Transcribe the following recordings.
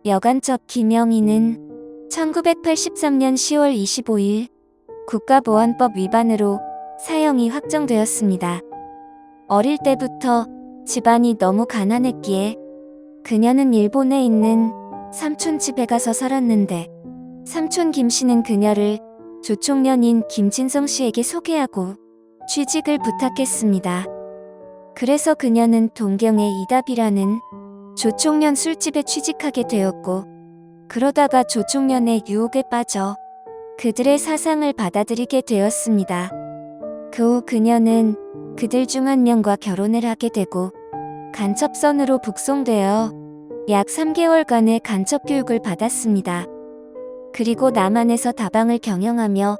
여간첩 김영희는 1983년 10월 25일 국가보안법 위반으로 사형이 확정되었습니다. 어릴 때부터 집안이 너무 가난했기에 그녀는 일본에 있는 삼촌 집에 가서 살았는데 삼촌 김 씨는 그녀를 조총련인 김진성 씨에게 소개하고 취직을 부탁했습니다. 그래서 그녀는 동경의 이답이라는 조총련 술집에 취직하게 되었고, 그러다가 조총련의 유혹에 빠져 그들의 사상을 받아들이게 되었습니다. 그 후 그녀는 그들 중 한 명과 결혼을 하게 되고 간첩선으로 북송되어 약 3개월간의 간첩 교육을 받았습니다. 그리고 남한에서 다방을 경영하며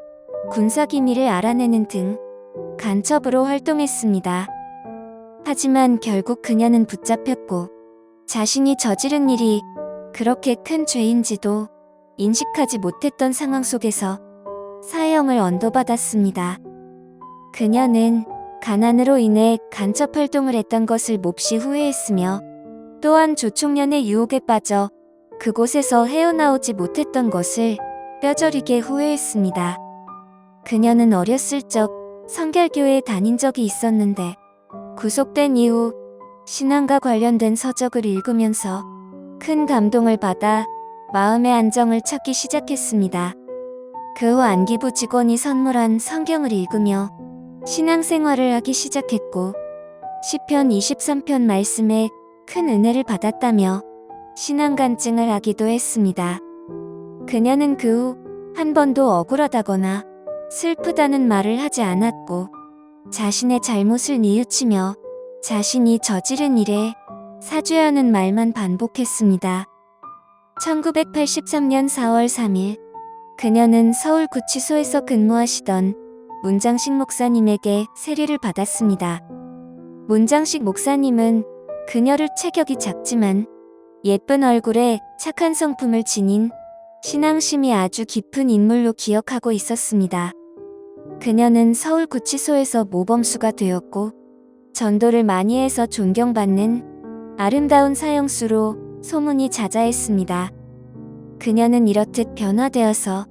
군사기밀을 알아내는 등 간첩으로 활동했습니다. 하지만 결국 그녀는 붙잡혔고 자신이 저지른 일이 그렇게 큰 죄인지도 인식하지 못했던 상황 속에서 사형을 언도받았습니다. 그녀는 가난으로 인해 간첩 활동을 했던 것을 몹시 후회했으며 또한 조총련의 유혹에 빠져 그곳에서 헤어나오지 못했던 것을 뼈저리게 후회했습니다. 그녀는 어렸을 적 성결교회에 다닌 적이 있었는데 구속된 이후 신앙과 관련된 서적을 읽으면서 큰 감동을 받아 마음의 안정을 찾기 시작했습니다. 그 후 안기부 직원이 선물한 성경을 읽으며 신앙생활을 하기 시작했고 시편 23편 말씀에 큰 은혜를 받았다며 신앙 간증을 하기도 했습니다. 그녀는 그 후 한 번도 억울하다거나 슬프다는 말을 하지 않았고 자신의 잘못을 뉘우치며 자신이 저지른 일에 사죄하는 말만 반복했습니다. 1983년 4월 3일 그녀는 서울구치소에서 근무하시던 문장식 목사님에게 세례를 받았습니다. 문장식 목사님은 그녀를 체격이 작지만 예쁜 얼굴에 착한 성품을 지닌 신앙심이 아주 깊은 인물로 기억하고 있었습니다. 그녀는 서울구치소에서 모범수가 되었고 전도를 많이 해서 존경받는 아름다운 사형수로 소문이 자자했습니다. 그녀는 이렇듯 변화되어서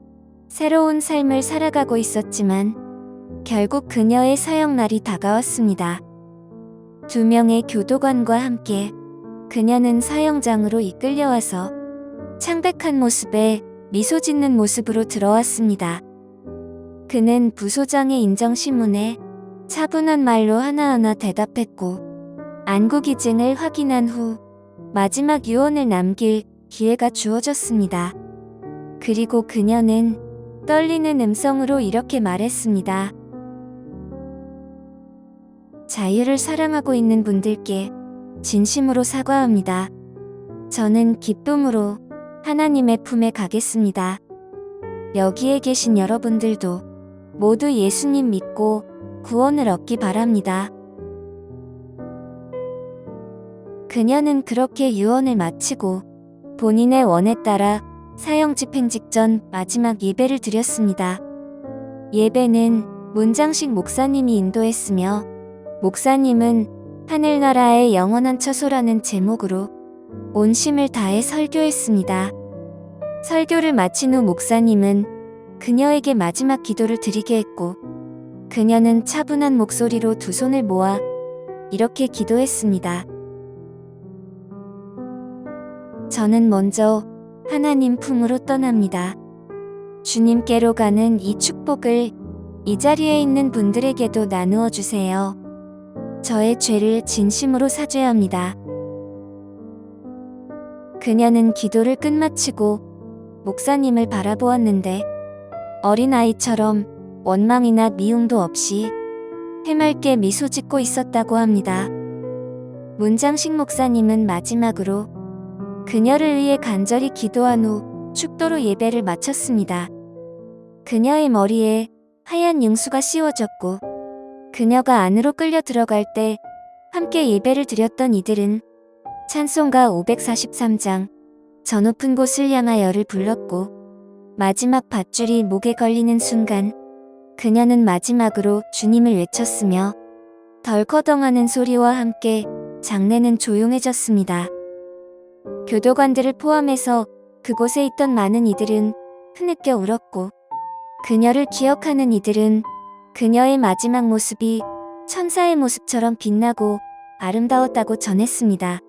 새로운 삶을 살아가고 있었지만 결국 그녀의 사형날이 다가왔습니다. 2명의 교도관과 함께 그녀는 사형장으로 이끌려와서 창백한 모습에 미소 짓는 모습으로 들어왔습니다. 그는 부소장의 인정신문에 차분한 말로 하나하나 대답했고 안구기증을 확인한 후 마지막 유언을 남길 기회가 주어졌습니다. 그리고 그녀는 떨리는 음성으로 이렇게 말했습니다. 자유를 사랑하고 있는 분들께 진심으로 사과합니다. 저는 기쁨으로 하나님의 품에 가겠습니다. 여기에 계신 여러분들도 모두 예수님 믿고 구원을 얻기 바랍니다. 그녀는 그렇게 유언을 마치고 본인의 원에 따라 사형 집행 직전 마지막 예배를 드렸습니다. 예배는 문장식 목사님이 인도했으며 목사님은 하늘나라의 영원한 처소라는 제목으로 온심을 다해 설교했습니다. 설교를 마친 후 목사님은 그녀에게 마지막 기도를 드리게 했고 그녀는 차분한 목소리로 두 손을 모아 이렇게 기도했습니다. 저는 먼저 하나님 품으로 떠납니다. 주님께로 가는 이 축복을 이 자리에 있는 분들에게도 나누어 주세요. 저의 죄를 진심으로 사죄합니다. 그녀는 기도를 끝마치고 목사님을 바라보았는데 어린아이처럼 원망이나 미움도 없이 해맑게 미소 짓고 있었다고 합니다. 문장식 목사님은 마지막으로 그녀를 위해 간절히 기도한 후 축도로 예배를 마쳤습니다. 그녀의 머리에 하얀 융수가 씌워졌고 그녀가 안으로 끌려 들어갈 때 함께 예배를 드렸던 이들은 찬송가 543장 저 높은 곳을 향하여를 불렀고 마지막 밧줄이 목에 걸리는 순간 그녀는 마지막으로 주님을 외쳤으며 덜커덩하는 소리와 함께 장내는 조용해졌습니다. 교도관들을 포함해서 그곳에 있던 많은 이들은 흐느껴 울었고, 그녀를 기억하는 이들은 그녀의 마지막 모습이 천사의 모습처럼 빛나고 아름다웠다고 전했습니다.